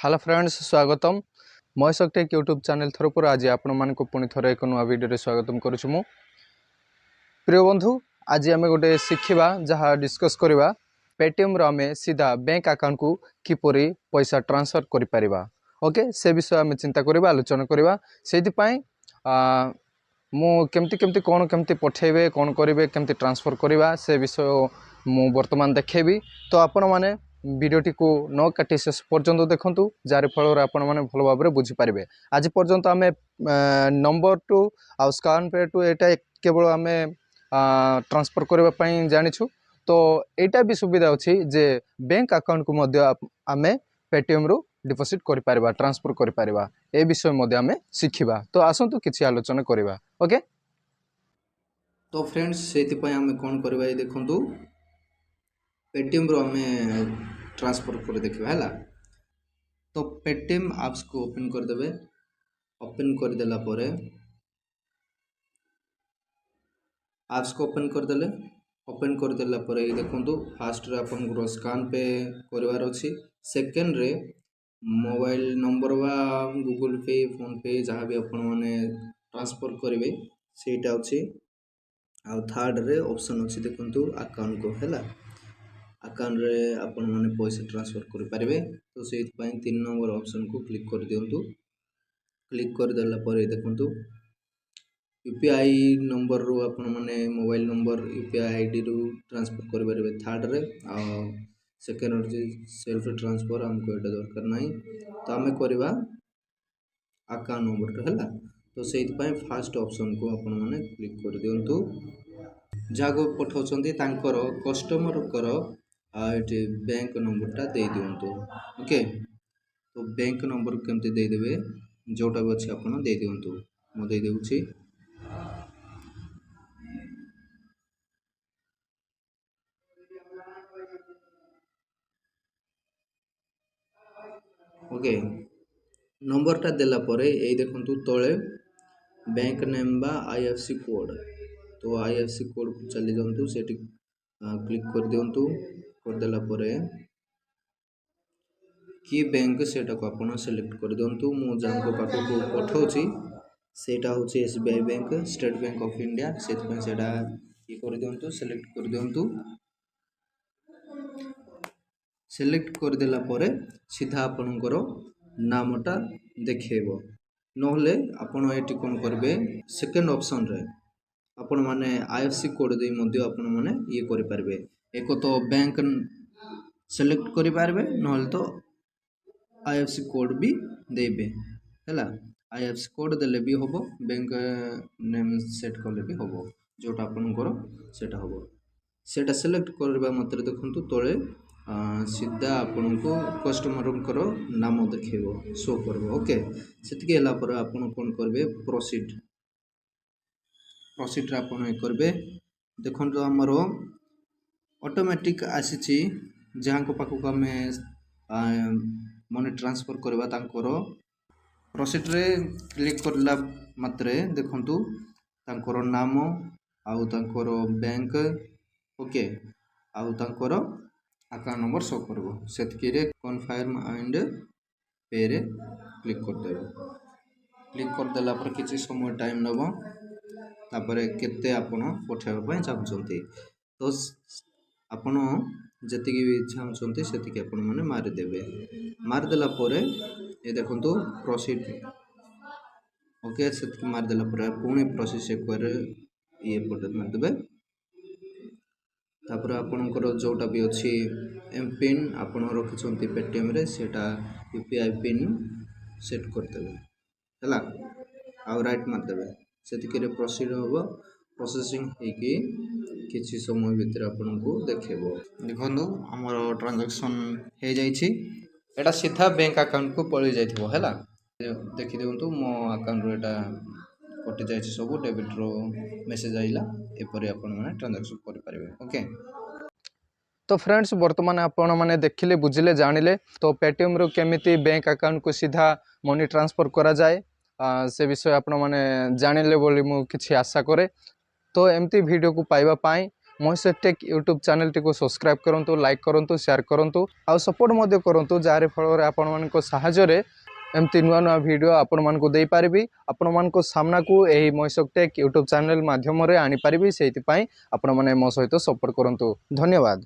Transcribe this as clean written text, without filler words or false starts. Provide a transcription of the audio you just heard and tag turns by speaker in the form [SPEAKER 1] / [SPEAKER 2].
[SPEAKER 1] Hello friends स्वागतम Mahesh take YouTube channel थरपुर आज आपण मानक पुणी थर एक नुआ वीडियो स्वागतम करुछु मु प्रिय बंधु आज आम गोटे शिखा जहाँ डिस्कस करवा पेटीएम रो आम सीधा बैंक अकाउंट को किपरि पैसा ट्रांसफर करि परिबा ओके से विषय आम चिंता करवा आलोचना करवा से मु केमती केमती कौन केमती पठेबे कौन करेंगे केमती ट्रांसफर करवा से विषय मु वर्तमान देखेबी तो आपण माने वीडियोटी को न काटी शेष पर्यंत देखूँ जार फल आपण मैंने भल भाव में बुझीपारे आज पर्यंत आम नंबर टू आउ स्कान पे टू यहाँ केवल आम ट्रांसफर करने जाचु तो यहाँ भी सुविधा अच्छी जे बैंक अकाउंट को आम पेटीएम रु डिपोजिट कर ट्रांसफर कर ए विषय आम शिखा तो आसतु किसी आलोचना करवा ओके।
[SPEAKER 2] तो फ्रेंड्स से आम कौन करवा देखु पेटीएम रो आम ट्रांसफर कर देखा है तो पेटीएम एप्स को ओपन करदे ओपन करदेला एप्स को ओपन करदेला देखो फास्ट रे आपन स्कान पे करवार अच्छी सेकेंड रे मोबाइल नंबर वा गूगल पे फोन पे जहाँ भी अपन मैंने ट्रांसफर करेंगे सेटा अच्छी आ थर्ड रे ऑप्शन अच्छी देखो अकाउंट को है अकाउंट रे आपण माने पैसा ट्रांसफर कर पारे तो से 3 नंबर ऑप्शन को क्लिक कर दिंतु क्लिक कर देला पर देखंतु यूपीआई नंबर रो आपण माने मोबाइल नंबर यूपीआई आईडी रो ट्रांसफर कर पारे थर्ड रे आ सेकंड रे सेल्फ ट्रांसफर हमको एटा दरकार नहीं तो आमे करबा अकाउंट नंबर रो हला तो से फर्स्ट ऑप्शन को आपण माने क्लिक कर दिंतु जागो पठाउछंती तांकर कस्टमर कर ये बैंक नंबरटा दे दिंतु ओके तो बैंक नंबर केमती देदेवे जोटा भी अच्छे आपड़ दे दिंतु मु दे देउछि ओके नंबरटा देला परे ए देखंतु तळे बैंक नेम बा आईएफसी कोड तो आईएफसी कोड को चली जातु सेठी क्लिक कर दिंतु करदेला परे कि बैंक सेटा को आपण सिलेक्ट कर दिंतु मु जांको पाखो को पठाउछि सेटा होछि SBI bank state bank of India सेटा सेटा ये कर दिंतु सिलेक्ट कर दिंतु सिलेक्ट कर देला परे सीधा आपनकर नामटा देखेबो नहले आपण एटी कोन करबे सेकंड ऑप्शन रे आपण माने आईएफसी कोड दे मध्य आपण माने ये करि पारबे एक तो बैंक सिलेक्ट करि पारबे नहले तो आईएफसी कोड भी देबे हैला आईएफसी कोड देले भी होबो बैंक नेम सेट करले भी होबो जोटा आपनकर सेटा होबो सेटा सिलेक्ट करबा मात्र देखंतु तळे सीधा आपनको कस्टमरकर नाम देखेबो शो करबो ओके सेतिके हला पर आपण कोन करबे प्रोसीड रे आपण करबे देखंतु हमरो ऑटोमेटिक आसीची जहाँ को पाखु आमे मनी ट्रांसफर करबा तांकर प्रोसीड रे क्लिक करला मात्रे देखंतु तांकर नाम आउ तांकर बैंक ओके आउ तांकर अकाउंट नंबर शो करबो सेतकी रे कन्फर्म एंड पे रे क्लिक कर देबो क्लिक कर देला पर किछि समय टाइम नबो तापरे केते आपण पठाइबा पय चाहउछंती तो आपण जतिकी भी चाहउछंती सेतिकी आपण माने मारि देबे मारि देला परे ए देखंतु प्रोसीड ओके सेतिकी मारि देला परे पुणी प्रोसेस कर ये पटे मारि देबे तापर आपणकर जोटा भी अच्छी एम पिन आपण रखिछंती पेटीएम रे सेटा यूपीआई पिन सेट कर देबे हला आ राइट मार देबे सेतिके रे प्रोसीड होबो प्रोसेसिंग हेकी किछि समय भीतर आपनको देखेबो देखंतु हमर ट्रांजैक्शन हे जाईछि एटा सीधा बैंक अकाउंट को पळि जाइथिबो हला देखि देउंतु मो अकाउंट रो एटा कटि जाइछि सब डेबिट रो मेसेज आइला एपरि आपण माने ट्रांजैक्शन करि परिबे ओके।
[SPEAKER 1] तो फ्रेंड्स वर्तमान आपण माने देखिले बुझिले जानिले तो पेटीएम रो केमिति बैंक अकाउंट को सीधा मनी ट्रांसफर करा जाए से विषय आपण माने जानिले बोली मु किछि आशा करे तो एमती वीडियो को पाइबा पाई ମହେଶ୍ୱର ଟେକ୍ ୟୁଟ୍ୟୁବ୍ ଚ୍ୟାନେଲଟିକୁ ସବସ୍କ୍ରାଇବ୍ କରନ୍ତୁ, ଲାଇକ୍ କରନ୍ତୁ, ସେୟାର କରନ୍ତୁ ଆଉ ସପୋର୍ଟ ମଧ୍ୟ କରନ୍ତୁ, ଯାହାରି ଫଳରେ ଆପଣମାନଙ୍କ ସାହାଯ୍ୟରେ ଏମିତି ନୂଆ ନୂଆ ଭିଡ଼ିଓ ଆପଣମାନଙ୍କୁ ଦେଇପାରିବି। ଆପଣମାନଙ୍କ ସାମ୍ନାକୁ ଏହି ମହେଶ୍ୱର ଟେକ୍ ୟୁଟ୍ୟୁବ୍ ଚ୍ୟାନେଲ ମାଧ୍ୟମରେ ଆଣିପାରିବି। ସେଇଥିପାଇଁ ଆପଣମାନେ ମୋ ସହିତ ସପୋର୍ଟ କରନ୍ତୁ। ଧନ୍ୟବାଦ।